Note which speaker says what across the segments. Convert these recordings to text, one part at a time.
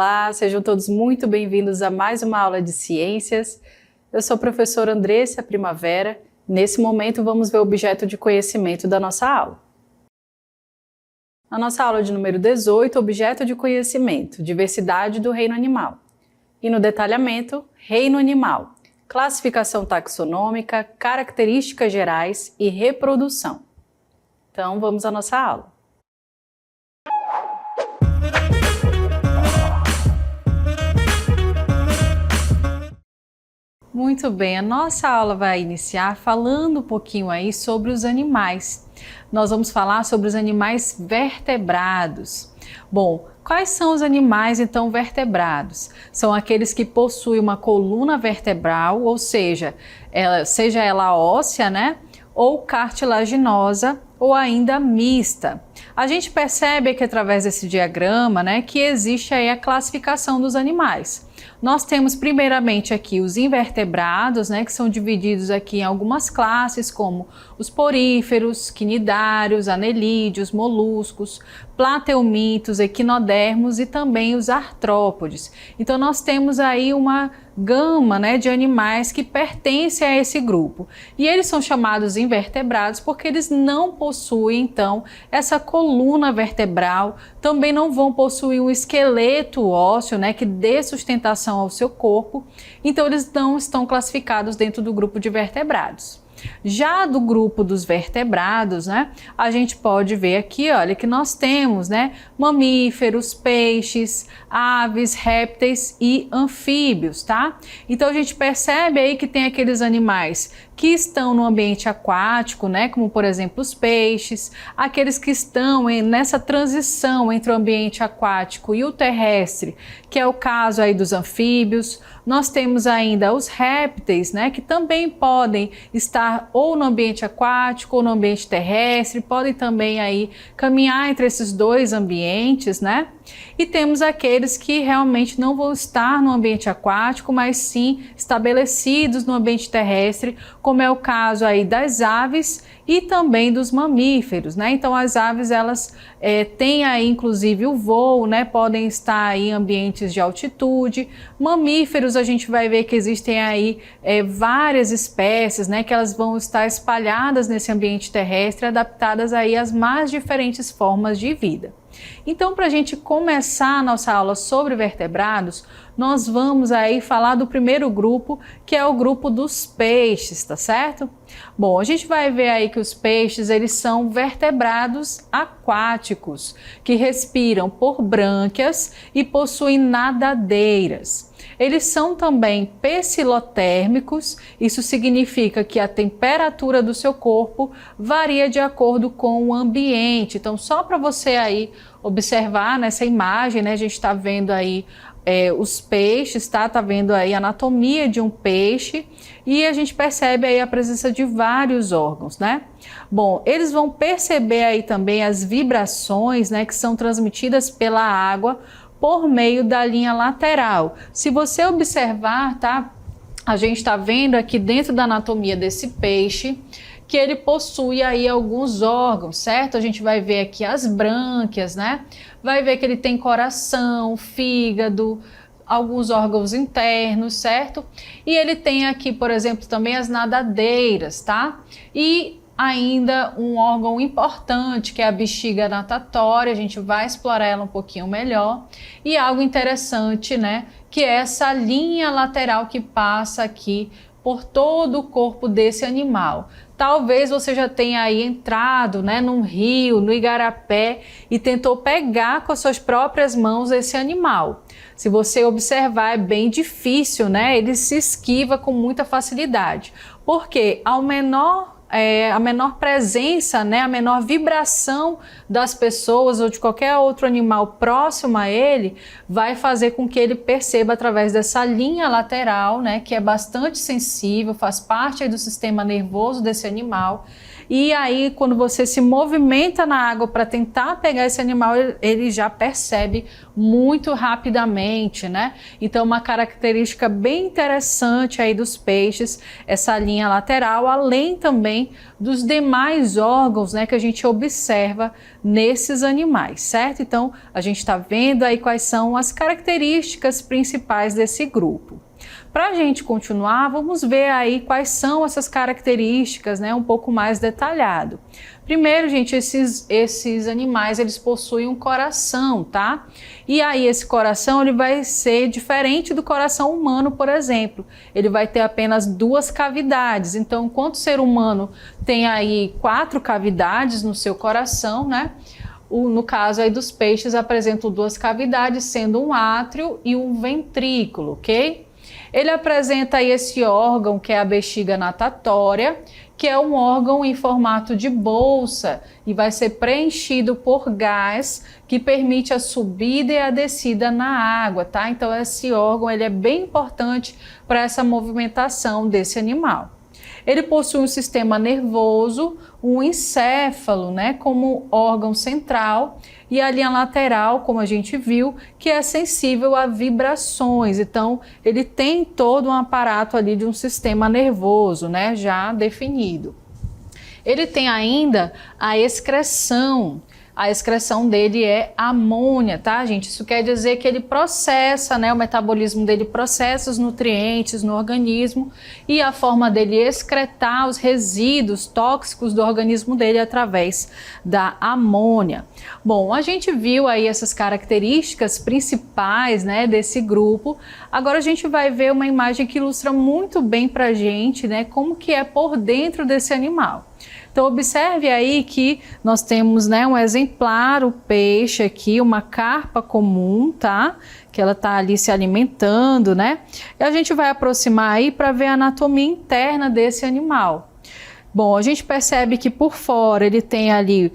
Speaker 1: Olá, sejam todos muito bem-vindos a mais uma aula de ciências. Eu sou a professora Andressa Primavera. Nesse momento vamos ver o objeto de conhecimento da nossa aula. Na nossa aula de número 18, objeto de conhecimento, diversidade do reino animal. E no detalhamento, reino animal, classificação taxonômica, características gerais e reprodução. Então vamos à nossa aula. Muito bem, a nossa aula vai iniciar falando um pouquinho aí sobre os animais. Nós vamos falar sobre os animais vertebrados. Bom, quais são os animais então vertebrados? São aqueles que possuem uma coluna vertebral, ou seja ela óssea, né? Ou cartilaginosa, ou ainda mista. A gente percebe aqui através desse diagrama, né, que existe aí a classificação dos animais. Nós temos primeiramente aqui os invertebrados, né, que são divididos aqui em algumas classes, como os poríferos, quinidários, anelídeos, moluscos, plateumintos, equinodermos e também os artrópodes. Então nós temos aí uma gama, né, de animais que pertencem a esse grupo. E eles são chamados invertebrados porque eles não possuem, então, essa coluna vertebral, também não vão possuir um esqueleto ósseo, né, que dê sustentação ao seu corpo. Então eles não estão classificados dentro do grupo de vertebrados. Já do grupo dos vertebrados, né, a gente pode ver aqui, olha, que nós temos, né, mamíferos, peixes, aves, répteis e anfíbios, tá? Então a gente percebe aí que tem aqueles animais que estão no ambiente aquático, né, como por exemplo os peixes, aqueles que estão nessa transição entre o ambiente aquático e o terrestre, que é o caso aí dos anfíbios. Nós temos ainda os répteis, né, que também podem estar ou no ambiente aquático ou no ambiente terrestre, podem também aí caminhar entre esses dois ambientes, né? E temos aqueles que realmente não vão estar no ambiente aquático, mas sim estabelecidos no ambiente terrestre, como é o caso aí das aves e também dos mamíferos, né? Então as aves, elas têm aí inclusive o voo, né? Podem estar aí em ambientes de altitude. Mamíferos, a gente vai ver que existem aí várias espécies, né? Que elas vão estar espalhadas nesse ambiente terrestre, adaptadas aí às mais diferentes formas de vida. Então, para a gente começar a nossa aula sobre vertebrados, nós vamos aí falar do primeiro grupo, que é o grupo dos peixes, tá certo? Bom, a gente vai ver aí que os peixes, eles são vertebrados aquáticos, que respiram por brânquias e possuem nadadeiras. Eles são também pecilotérmicos, isso significa que a temperatura do seu corpo varia de acordo com o ambiente. Então, só para você aí observar nessa imagem, né, a gente está vendo aí os peixes, tá vendo aí a anatomia de um peixe e a gente percebe aí a presença de vários órgãos, né? Bom, eles vão perceber aí também as vibrações, né, que são transmitidas pela água por meio da linha lateral. Se você observar, tá? A gente está vendo aqui dentro da anatomia desse peixe que ele possui aí alguns órgãos, certo? A gente vai ver aqui as brânquias, né? Vai ver que ele tem coração, fígado, alguns órgãos internos, certo? E ele tem aqui, por exemplo, também as nadadeiras, tá? E ainda um órgão importante, que é a bexiga natatória, a gente vai explorar ela um pouquinho melhor. E algo interessante, né, que é essa linha lateral que passa aqui por todo o corpo desse animal. Talvez você já tenha aí entrado, né, num rio, no igarapé e tentou pegar com as suas próprias mãos esse animal. Se você observar, é bem difícil, né, ele se esquiva com muita facilidade, porque a menor presença, né, a menor vibração das pessoas ou de qualquer outro animal próximo a ele vai fazer com que ele perceba através dessa linha lateral, né, que é bastante sensível, faz parte aí do sistema nervoso desse animal. E aí, quando você se movimenta na água para tentar pegar esse animal, ele já percebe muito rapidamente, né? Então, uma característica bem interessante aí dos peixes, essa linha lateral, além também também dos demais órgãos, né, que a gente observa nesses animais, certo? Então, a gente está vendo aí quais são as características principais desse grupo. Para a gente continuar, vamos ver aí quais são essas características, né, um pouco mais detalhado. Primeiro, gente, esses animais, eles possuem um coração, tá? E aí esse coração, ele vai ser diferente do coração humano, por exemplo. Ele vai ter apenas 2 cavidades. Então, enquanto o ser humano tem aí 4 cavidades no seu coração, né? No caso aí dos peixes, apresentam 2 cavidades, sendo um átrio e um ventrículo, ok? Ele apresenta aí esse órgão que é a bexiga natatória, que é um órgão em formato de bolsa e vai ser preenchido por gás que permite a subida e a descida na água, tá? Então esse órgão ele é bem importante para essa movimentação desse animal. Ele possui um sistema nervoso, um encéfalo, né, como órgão central, e a linha lateral, como a gente viu, que é sensível a vibrações. Então, ele tem todo um aparato ali de um sistema nervoso, né, já definido. Ele tem ainda a excreção. A excreção dele é amônia, tá, gente? Isso quer dizer que ele processa, né? O metabolismo dele processa os nutrientes no organismo e a forma dele excretar os resíduos tóxicos do organismo dele é através da amônia. Bom, a gente viu aí essas características principais, né, desse grupo. Agora a gente vai ver uma imagem que ilustra muito bem pra gente, né, como que é por dentro desse animal. Então observe aí que nós temos, né, um exemplar, o peixe aqui, uma carpa comum, tá? Que ela tá ali se alimentando, né? E a gente vai aproximar aí para ver a anatomia interna desse animal. Bom, a gente percebe que por fora ele tem ali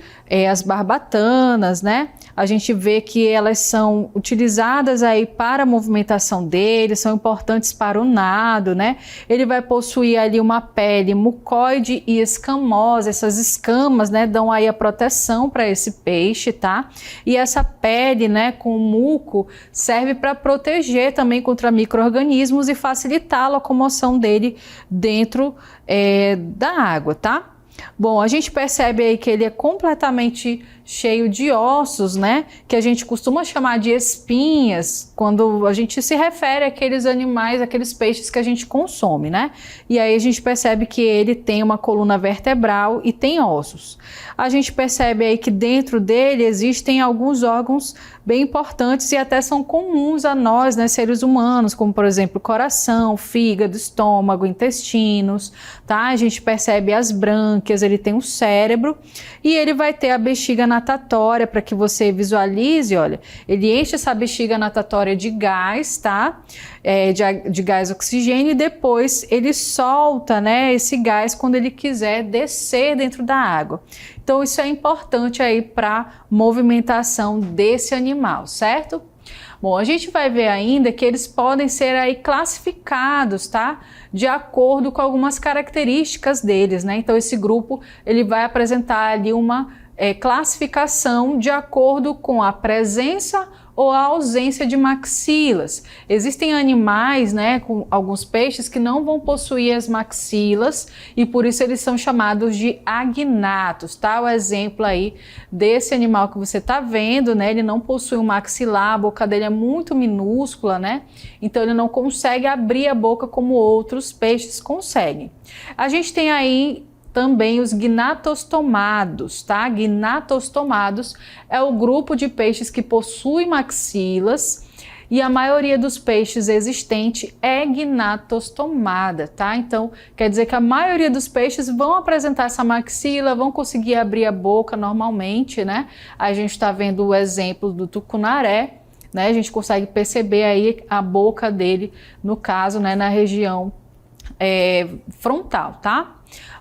Speaker 1: as barbatanas, né? A gente vê que elas são utilizadas aí para a movimentação dele, são importantes para o nado, né? Ele vai possuir ali uma pele mucoide e escamosa, essas escamas, né, dão aí a proteção para esse peixe, tá? E essa pele, né, com muco, serve para proteger também contra micro-organismos e facilitar a locomoção dele dentro da água, tá? Bom, a gente percebe aí que ele é completamente cheio de ossos, né? Que a gente costuma chamar de espinhas, quando a gente se refere àqueles animais, aqueles peixes que a gente consome, né? E aí a gente percebe que ele tem uma coluna vertebral e tem ossos. A gente percebe aí que dentro dele existem alguns órgãos bem importantes e até são comuns a nós, né, seres humanos, como por exemplo coração, fígado, estômago, intestinos, tá? A gente percebe as brânquias, ele tem um cérebro e ele vai ter a bexiga natatória, para que você visualize, olha, ele enche essa bexiga natatória de gás, tá? De gás oxigênio e depois ele solta, né, esse gás quando ele quiser descer dentro da água. Então isso é importante aí para movimentação desse animal, certo? Bom, a gente vai ver ainda que eles podem ser aí classificados, tá? De acordo com algumas características deles, né? Então esse grupo ele vai apresentar ali uma classificação de acordo com a presença ou a ausência de maxilas. Existem animais, né, com alguns peixes que não vão possuir as maxilas e por isso eles são chamados de agnatos, tá? O exemplo aí desse animal que você tá vendo, né, ele não possui um maxilar, a boca dele é muito minúscula, né? Então ele não consegue abrir a boca como outros peixes conseguem. A gente tem aí também os gnatostomados, tá? Gnatostomados é o grupo de peixes que possui maxilas e a maioria dos peixes existente é gnatostomada, tá? Então, quer dizer que a maioria dos peixes vão apresentar essa maxila, vão conseguir abrir a boca normalmente, né? A gente está vendo o exemplo do tucunaré, né? A gente consegue perceber aí a boca dele, no caso, né, na região frontal, tá?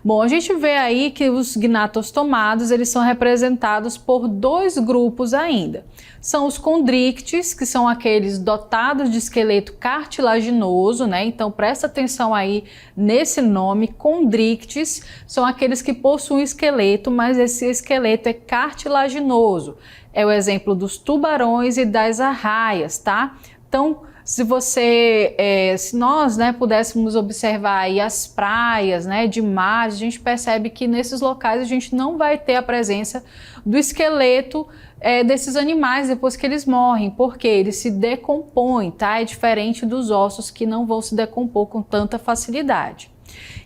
Speaker 1: Bom, a gente vê aí que os gnatostomados, eles são representados por 2 grupos ainda. São os condrictes, que são aqueles dotados de esqueleto cartilaginoso, né? Então presta atenção aí nesse nome, condrictes, são aqueles que possuem esqueleto, mas esse esqueleto é cartilaginoso. É o exemplo dos tubarões e das arraias, tá? Então, se nós, né, pudéssemos observar aí as praias, né, de mar, a gente percebe que nesses locais a gente não vai ter a presença do esqueleto desses animais depois que eles morrem, porque eles se decompõem, tá? É diferente dos ossos que não vão se decompor com tanta facilidade.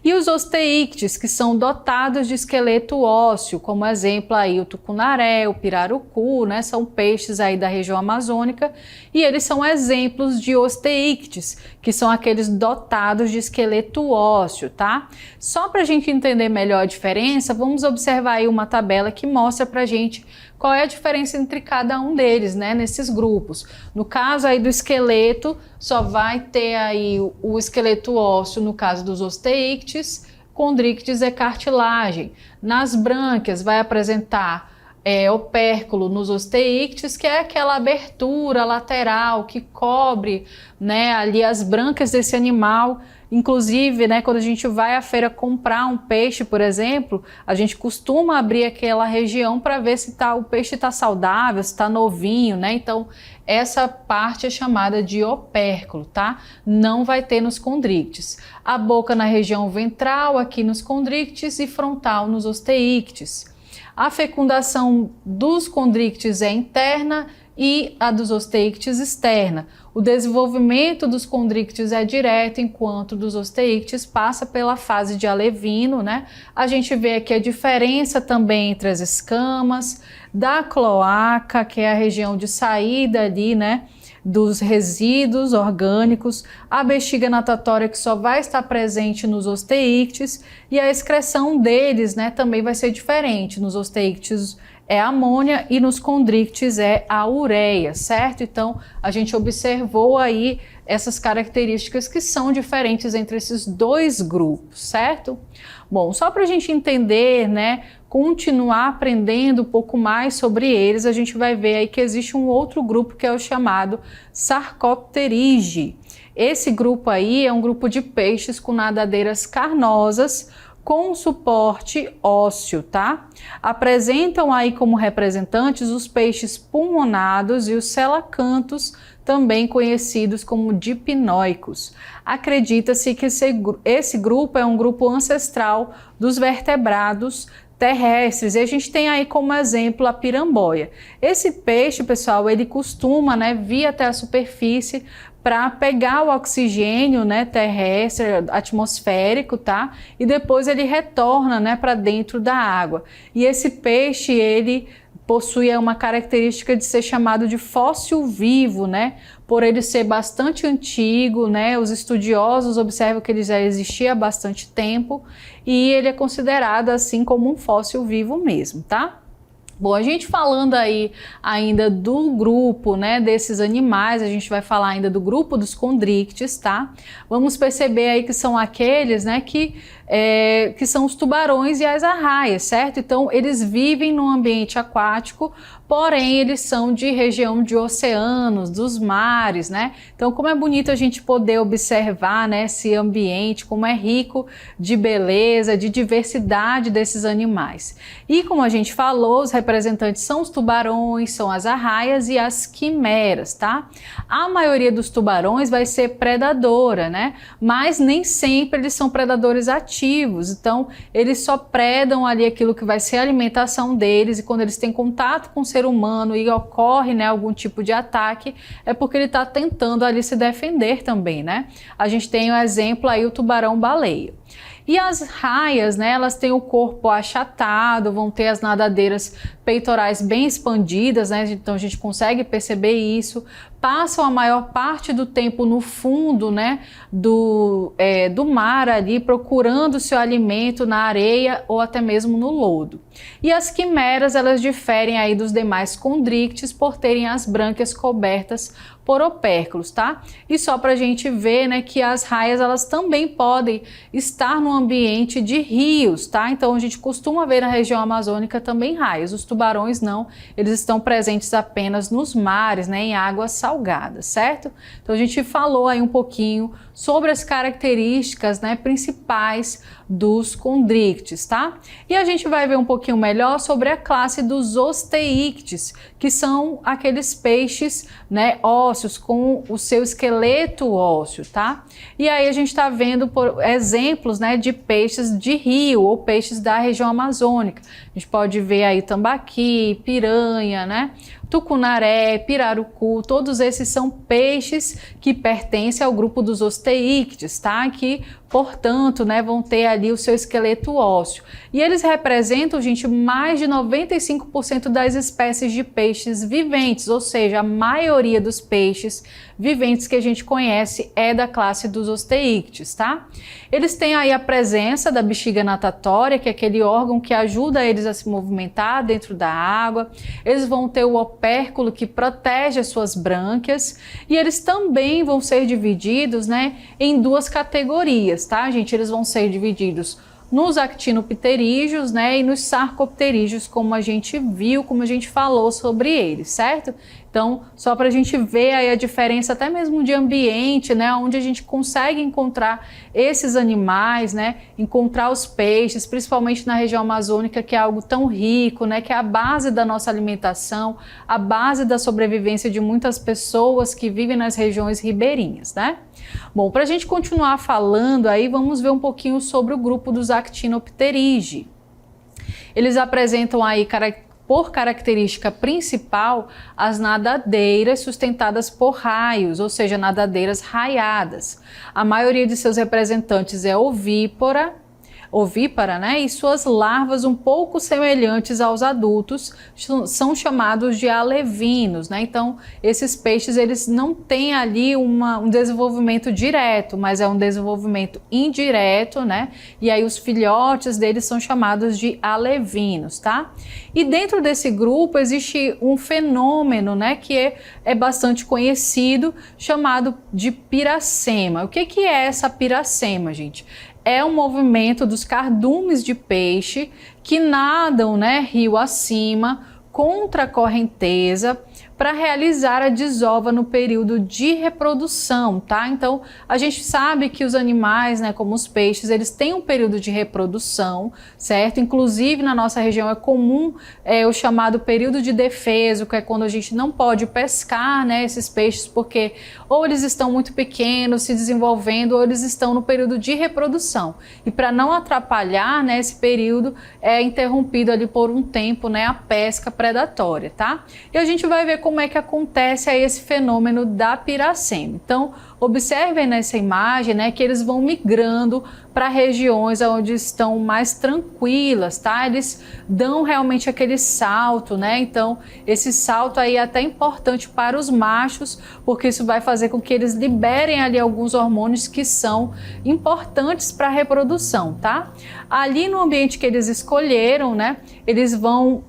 Speaker 1: E os osteíctes, que são dotados de esqueleto ósseo, como exemplo aí o tucunaré, o pirarucu, né? São peixes aí da região amazônica, e eles são exemplos de osteíctes, que são aqueles dotados de esqueleto ósseo, tá? Só para a gente entender melhor a diferença, vamos observar aí uma tabela que mostra pra gente qual é a diferença entre cada um deles, né, nesses grupos. No caso aí do esqueleto, só vai ter aí o esqueleto ósseo no caso dos osteíctes, condríctes é cartilagem. Nas brânquias vai apresentar opérculo nos osteíctes, que é aquela abertura lateral que cobre, né, ali as brânquias desse animal. Inclusive, né, quando a gente vai à feira comprar um peixe, por exemplo, a gente costuma abrir aquela região para ver se o peixe está saudável, se está novinho, né? Então, essa parte é chamada de opérculo, tá? Não vai ter nos condríctes. A boca na região ventral, aqui nos condríctes, e frontal nos osteíctes. A fecundação dos condríctes é interna e a dos osteíctes externa. O desenvolvimento dos condríctes é direto, enquanto dos osteíctes passa pela fase de alevino, né? A gente vê aqui a diferença também entre as escamas, da cloaca, que é a região de saída ali, né, dos resíduos orgânicos, a bexiga natatória, que só vai estar presente nos osteíctes, e a excreção deles, né, também vai ser diferente. Nos osteíctes é a amônia e nos condríctes é a ureia, certo? Então, a gente observou aí essas características que são diferentes entre esses dois grupos, certo? Bom, só para a gente entender, né, continuar aprendendo um pouco mais sobre eles, a gente vai ver aí que existe um outro grupo que é o chamado Sarcopterige. Esse grupo aí é um grupo de peixes com nadadeiras carnosas, com suporte ósseo, tá? Apresentam aí como representantes os peixes pulmonados e os celacantos, também conhecidos como dipnóicos. Acredita-se que esse grupo é um grupo ancestral dos vertebrados terrestres, e a gente tem aí como exemplo a piramboia. Esse peixe, pessoal, ele costuma, né, vir até a superfície para pegar o oxigênio, né, terrestre, atmosférico, tá? E depois ele retorna, né, para dentro da água. E esse peixe, ele possui uma característica de ser chamado de fóssil vivo, né? Por ele ser bastante antigo, né? Os estudiosos observam que ele já existia há bastante tempo e ele é considerado assim como um fóssil vivo mesmo, tá? Bom, a gente falando aí ainda do grupo, né, desses animais, a gente vai falar ainda do grupo dos condríctes, tá? Vamos perceber aí que são aqueles, né, que são os tubarões e as arraias, certo? Então, eles vivem no ambiente aquático, porém, eles são de região de oceanos, dos mares, né? Então, como é bonito a gente poder observar, né, esse ambiente, como é rico de beleza, de diversidade desses animais. E como a gente falou, os representantes são os tubarões, são as arraias e as quimeras, tá? A maioria dos tubarões vai ser predadora, né? Mas nem sempre eles são predadores ativos, então eles só predam ali aquilo que vai ser a alimentação deles, e quando eles têm contato com o ser humano e ocorre, né, algum tipo de ataque, é porque ele está tentando ali se defender também, né? A gente tem o exemplo aí, o tubarão-baleia. E as raias, né, elas têm o corpo achatado, vão ter as nadadeiras peitorais bem expandidas, né, então a gente consegue perceber isso. Passam a maior parte do tempo no fundo, né, do mar ali, procurando seu alimento na areia ou até mesmo no lodo. E as quimeras, elas diferem aí dos demais condríctes por terem as brânquias cobertas por opérculos, tá? E só para a gente ver, né, que as raias, elas também podem estar no ambiente de rios, tá? Então a gente costuma ver na região amazônica também raias. Os tubarões não, eles estão presentes apenas nos mares, né, em águas salgadas, certo? Então a gente falou aí um pouquinho sobre as características, né, principais dos condrictes, tá? E a gente vai ver um pouquinho melhor sobre a classe dos osteíctes, que são aqueles peixes, né, ósseos com o seu esqueleto ósseo, tá? E aí a gente está vendo por exemplos, né, de peixes de rio ou peixes da região amazônica. A gente pode ver aí tambaqui, piranha, né? Tucunaré, pirarucu, todos esses são peixes que pertencem ao grupo dos osteíctes, tá? Que, portanto, né, vão ter ali o seu esqueleto ósseo. E eles representam, gente, mais de 95% das espécies de peixes viventes, ou seja, a maioria dos peixes viventes que a gente conhece é da classe dos osteíctes, tá? Eles têm aí a presença da bexiga natatória, que é aquele órgão que ajuda eles a se movimentar dentro da água. Eles vão ter o opérculo que protege as suas brânquias e eles também vão ser divididos, né, em duas categorias, tá, gente? Eles vão ser divididos nos actinopterídeos, né, e nos sarcopterídeos, como a gente viu, como a gente falou sobre eles, certo? Então, só para a gente ver aí a diferença até mesmo de ambiente, né, onde a gente consegue encontrar esses animais, né, encontrar os peixes, principalmente na região amazônica, que é algo tão rico, né, que é a base da nossa alimentação, a base da sobrevivência de muitas pessoas que vivem nas regiões ribeirinhas, né? Bom, para a gente continuar falando aí, vamos ver um pouquinho sobre o grupo dos actinopterídeos. Eles apresentam aí por característica principal as nadadeiras sustentadas por raios, ou seja, nadadeiras raiadas. A maioria de seus representantes é ovípara, né? E suas larvas, um pouco semelhantes aos adultos, são chamados de alevinos, né? Então, esses peixes, eles não têm ali um desenvolvimento direto, mas é um desenvolvimento indireto, né? E aí os filhotes deles são chamados de alevinos, tá? E dentro desse grupo existe um fenômeno, né, que é bastante conhecido, chamado de piracema. O que é essa piracema, gente? É um movimento dos cardumes de peixe que nadam, né, rio acima, contra a correnteza, para realizar a desova no período de reprodução, tá? Então, a gente sabe que os animais, né, como os peixes, eles têm um período de reprodução, certo? Inclusive, na nossa região é comum o chamado período de defeso, que é quando a gente não pode pescar, né, esses peixes, porque ou eles estão muito pequenos, se desenvolvendo, ou eles estão no período de reprodução. E para não atrapalhar, né, esse período é interrompido ali por um tempo, né, a pesca predatória, tá? E a gente vai ver como é que acontece aí esse fenômeno da piracema. Então, observem nessa imagem, né, que eles vão migrando para regiões onde estão mais tranquilas, tá? Eles dão realmente aquele salto, né? Então, esse salto aí é até importante para os machos, porque isso vai fazer com que eles liberem ali alguns hormônios que são importantes para a reprodução, tá? Ali no ambiente que eles escolheram, né, eles vão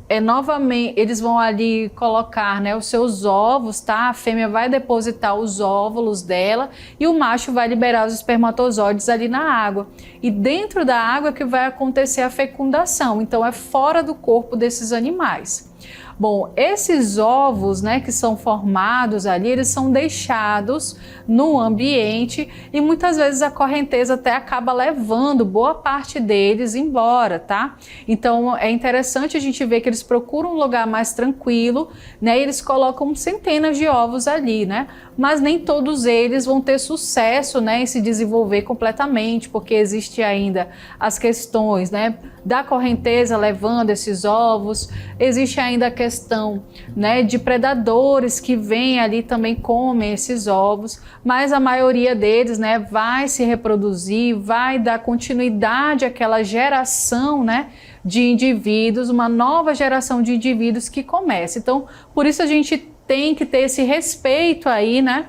Speaker 1: eles vão ali colocar, né, os seus ovos, tá? A fêmea vai depositar os óvulos dela e o macho vai liberar os espermatozoides ali na água. E dentro da água que vai acontecer a fecundação, então é fora do corpo desses animais. Bom, esses ovos, né, que são formados ali, eles são deixados no ambiente e muitas vezes a correnteza até acaba levando boa parte deles embora, tá? Então é interessante a gente ver que eles procuram um lugar mais tranquilo, né? E eles colocam centenas de ovos ali, né? Mas nem todos eles vão ter sucesso, né, em se desenvolver completamente, porque existe ainda as questões, né, da correnteza levando esses ovos, existe ainda a questão, né, de predadores que vêm ali também comem esses ovos, mas a maioria deles, né, vai se reproduzir, vai dar continuidade àquela geração, né, de indivíduos, uma nova geração de indivíduos que começa. Então, por isso a gente tem que ter esse respeito aí, né,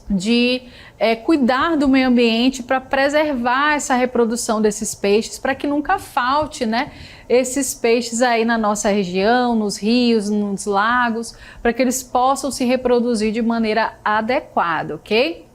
Speaker 1: de cuidar do meio ambiente para preservar essa reprodução desses peixes, para que nunca falte, né, esses peixes aí na nossa região, nos rios, nos lagos, para que eles possam se reproduzir de maneira adequada, ok?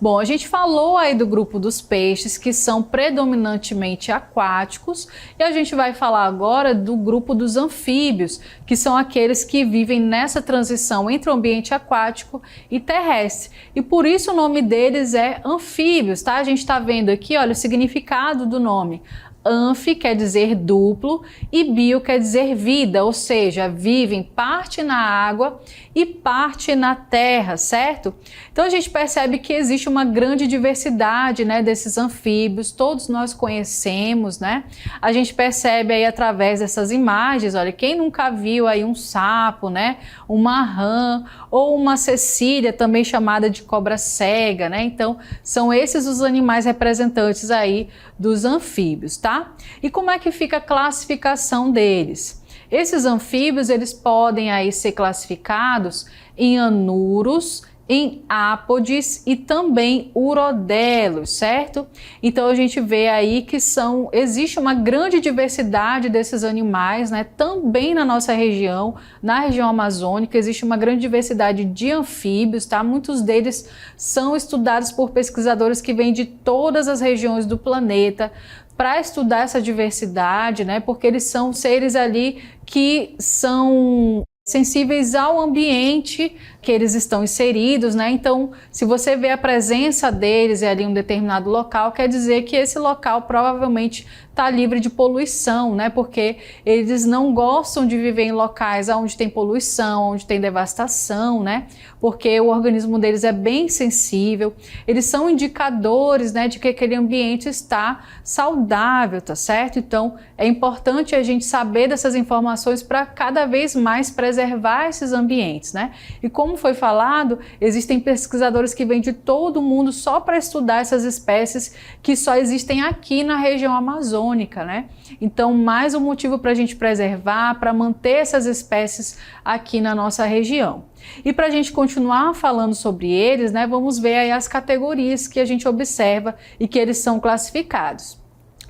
Speaker 1: Bom, a gente falou aí do grupo dos peixes, que são predominantemente aquáticos, e a gente vai falar agora do grupo dos anfíbios, que são aqueles que vivem nessa transição entre o ambiente aquático e terrestre. E por isso o nome deles é anfíbios, tá? A gente está vendo aqui, olha, o significado do nome. Anfi quer dizer duplo e bio quer dizer vida, ou seja, vivem parte na água e parte na terra, certo? Então a gente percebe que existe uma grande diversidade, né, desses anfíbios, todos nós conhecemos, né? A gente percebe aí através dessas imagens, olha, quem nunca viu aí um sapo, né, uma rã ou uma cecília, também chamada de cobra cega, né? Então são esses os animais representantes aí dos anfíbios, tá? E como é que fica a classificação deles? Esses anfíbios, eles podem aí ser classificados em anuros, em ápodes e também urodelos, certo? Então a gente vê aí que existe uma grande diversidade desses animais, né? Também na nossa região, na região amazônica, existe uma grande diversidade de anfíbios, tá? Muitos deles são estudados por pesquisadores que vêm de todas as regiões do planeta, para estudar essa diversidade, né? Porque eles são seres ali que são sensíveis ao ambiente que eles estão inseridos, né? Então, se você vê a presença deles ali em um determinado local, quer dizer que esse local provavelmente está livre de poluição, né? Porque eles não gostam de viver em locais onde tem poluição, onde tem devastação, né? Porque o organismo deles é bem sensível. Eles são indicadores, né, de que aquele ambiente está saudável, tá certo? Então, é importante a gente saber dessas informações para cada vez mais preservar esses ambientes, né? E como foi falado, existem pesquisadores que vêm de todo o mundo só para estudar essas espécies que só existem aqui na região amazônica, né? Então, mais um motivo para a gente preservar, para manter essas espécies aqui na nossa região. E para a gente continuar falando sobre eles, né, vamos ver aí as categorias que a gente observa e que eles são classificados.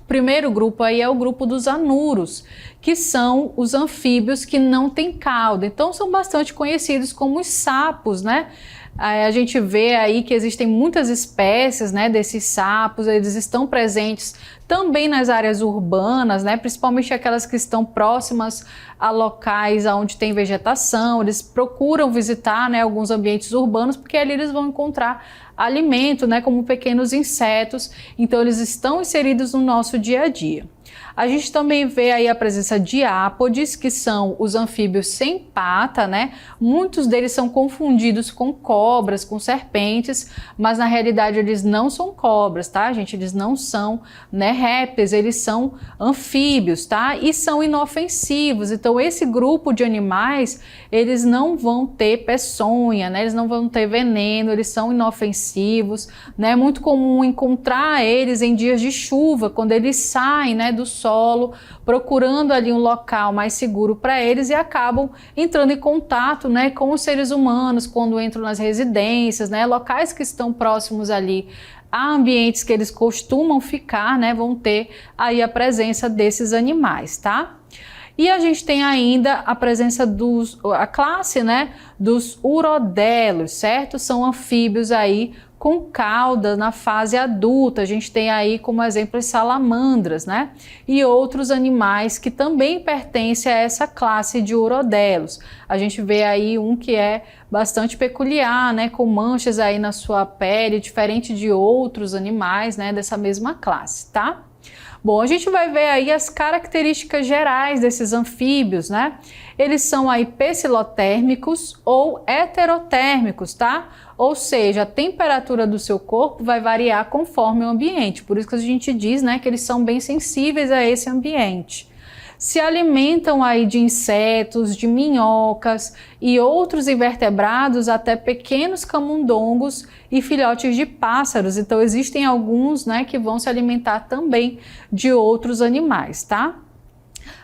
Speaker 1: O primeiro grupo aí é o grupo dos anuros, que são os anfíbios que não têm cauda. Então são bastante conhecidos como os sapos, né? A gente vê aí que existem muitas espécies, né, desses sapos, eles estão presentes também nas áreas urbanas, né, principalmente aquelas que estão próximas a locais onde tem vegetação. Eles procuram visitar, né, alguns ambientes urbanos, porque ali eles vão encontrar alimento, né, como pequenos insetos. Então eles estão inseridos no nosso dia a dia. A gente também vê aí a presença de ápodes, que são os anfíbios sem pata, né? Muitos deles são confundidos com cobras, com serpentes, mas na realidade eles não são cobras, tá, gente? Eles não são, né, répteis, eles são anfíbios, tá? E são inofensivos. Então esse grupo de animais, eles não vão ter peçonha, né? Eles não vão ter veneno, eles são inofensivos, né? É muito comum encontrar eles em dias de chuva, quando eles saem, né, do solo, procurando ali um local mais seguro para eles e acabam entrando em contato, né, com os seres humanos quando entram nas residências, né, locais que estão próximos ali a ambientes que eles costumam ficar, né, vão ter aí a presença desses animais, tá? E a gente tem ainda a presença a classe, né, dos urodelos, certo? São anfíbios aí com cauda na fase adulta. A gente tem aí como exemplo as salamandras, né? E outros animais que também pertencem a essa classe de urodelos. A gente vê aí um que é bastante peculiar, né? Com manchas aí na sua pele, diferente de outros animais, né? Dessa mesma classe, tá? Bom, a gente vai ver aí as características gerais desses anfíbios, né? Eles são aí pecilotérmicos ou heterotérmicos, tá? Ou seja, a temperatura do seu corpo vai variar conforme o ambiente. Por isso que a gente diz, né, que eles são bem sensíveis a esse ambiente. Se alimentam aí de insetos, de minhocas e outros invertebrados, até pequenos camundongos e filhotes de pássaros. Então existem alguns, né, que vão se alimentar também de outros animais, tá?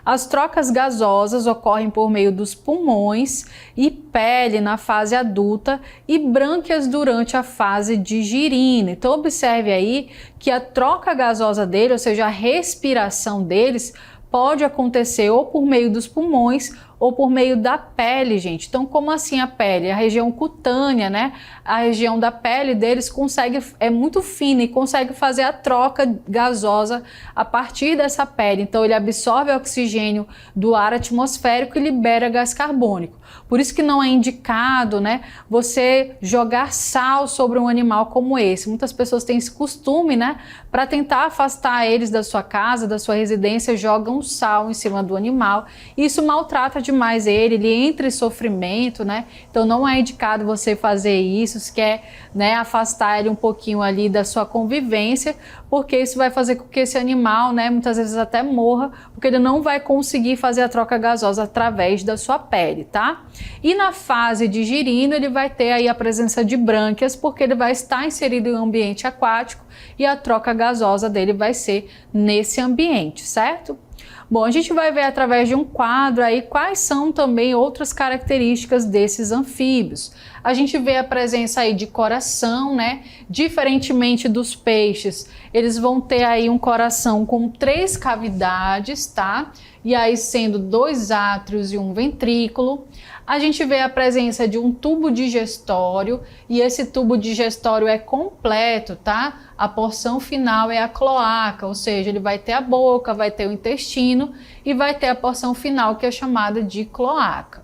Speaker 1: As trocas gasosas ocorrem por meio dos pulmões e pele na fase adulta e brânquias durante a fase de girina. Então observe aí que a troca gasosa dele, ou seja, a respiração deles, pode acontecer ou por meio dos pulmões ou por meio da pele, gente. Então, como assim a pele? A região cutânea, né? A região da pele deles é muito fina e consegue fazer a troca gasosa a partir dessa pele. Então, ele absorve o oxigênio do ar atmosférico e libera gás carbônico. Por isso que não é indicado, né, você jogar sal sobre um animal como esse. Muitas pessoas têm esse costume, né, para tentar afastar eles da sua casa, da sua residência, jogam sal em cima do animal. Isso maltrata demais ele entra em sofrimento, né? Então não é indicado você fazer isso, se quer, né, afastar ele um pouquinho ali da sua convivência, porque isso vai fazer com que esse animal, né, muitas vezes até morra, porque ele não vai conseguir fazer a troca gasosa através da sua pele, tá? E na fase de girino, ele vai ter aí a presença de brânquias, porque ele vai estar inserido em um ambiente aquático e a troca gasosa dele vai ser nesse ambiente, certo? Bom, a gente vai ver através de um quadro aí quais são também outras características desses anfíbios. A gente vê a presença aí de coração, né? Diferentemente dos peixes, eles vão ter aí um coração com 3 cavidades, tá? E aí sendo 2 átrios e um ventrículo. A gente vê a presença de um tubo digestório e esse tubo digestório é completo, tá? A porção final é a cloaca, ou seja, ele vai ter a boca, vai ter o intestino e vai ter a porção final que é chamada de cloaca.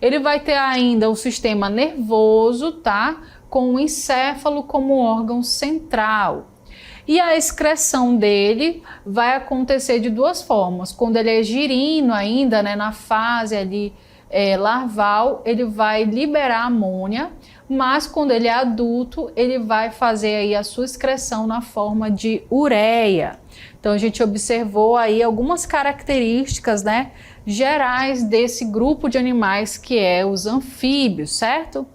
Speaker 1: Ele vai ter ainda o sistema nervoso, tá? Com o encéfalo como órgão central. E a excreção dele vai acontecer de 2 formas. Quando ele é girino ainda, né, na fase ali larval, ele vai liberar amônia, mas quando ele é adulto, ele vai fazer aí a sua excreção na forma de ureia. Então a gente observou aí algumas características, né, gerais desse grupo de animais que é os anfíbios, certo?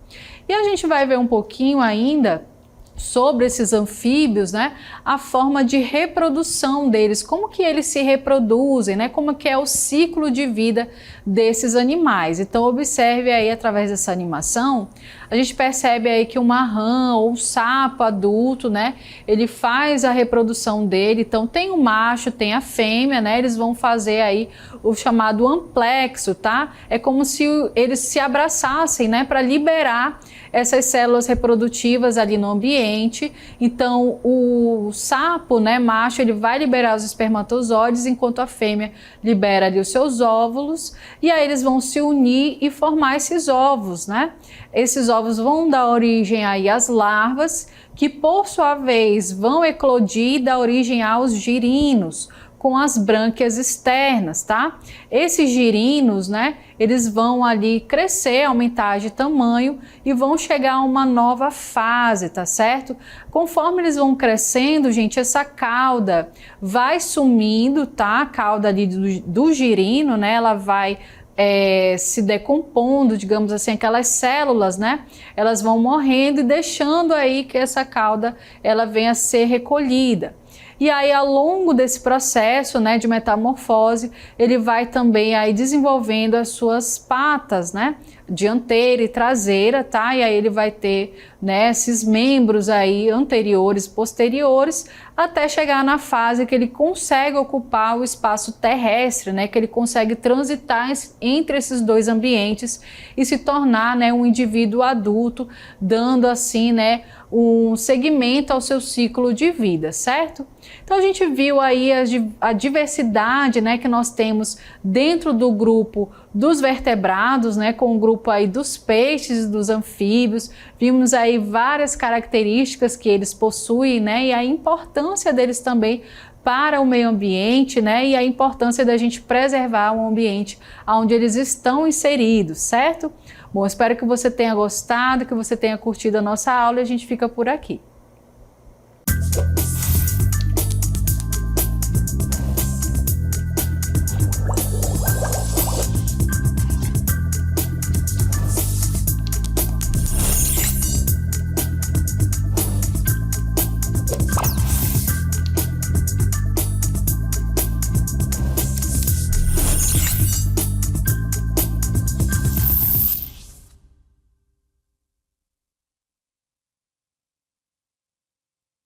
Speaker 1: E a gente vai ver um pouquinho ainda sobre esses anfíbios, né, a forma de reprodução deles, como que eles se reproduzem, né, como que é o ciclo de vida desses animais. Então observe aí através dessa animação, a gente percebe aí que uma rã ou um sapo adulto, né, ele faz a reprodução dele, então tem o macho, tem a fêmea, né, eles vão fazer aí o chamado amplexo, tá? É como se eles se abraçassem, né, para liberar essas células reprodutivas ali no ambiente. Então o sapo, né, macho, ele vai liberar os espermatozoides, enquanto a fêmea libera ali os seus óvulos, e aí eles vão se unir e formar esses ovos, né? Esses ovos vão dar origem aí às larvas, que por sua vez vão eclodir e dar origem aos girinos, com as brânquias externas, tá? Esses girinos, né, eles vão ali crescer, aumentar de tamanho e vão chegar a uma nova fase, tá certo? Conforme eles vão crescendo, gente, essa cauda vai sumindo, tá? A cauda ali do girino, né, ela vai se decompondo, digamos assim, aquelas células, né, elas vão morrendo e deixando aí que essa cauda, ela venha a ser recolhida. E aí, ao longo desse processo, né, de metamorfose, ele vai também aí desenvolvendo as suas patas, né, dianteira e traseira, tá? E aí ele vai ter, né, esses membros aí anteriores, posteriores, até chegar na fase que ele consegue ocupar o espaço terrestre, né, que ele consegue transitar entre esses 2 ambientes e se tornar, né, um indivíduo adulto, dando assim, né, um segmento ao seu ciclo de vida, certo? Então a gente viu aí a diversidade, né, que nós temos dentro do grupo dos vertebrados, né, com o grupo aí dos peixes e dos anfíbios. Vimos aí várias características que eles possuem, né, e a importância deles também para o meio ambiente, né, e a importância da gente preservar o ambiente onde eles estão inseridos, certo? Bom, espero que você tenha gostado, que você tenha curtido a nossa aula e a gente fica por aqui.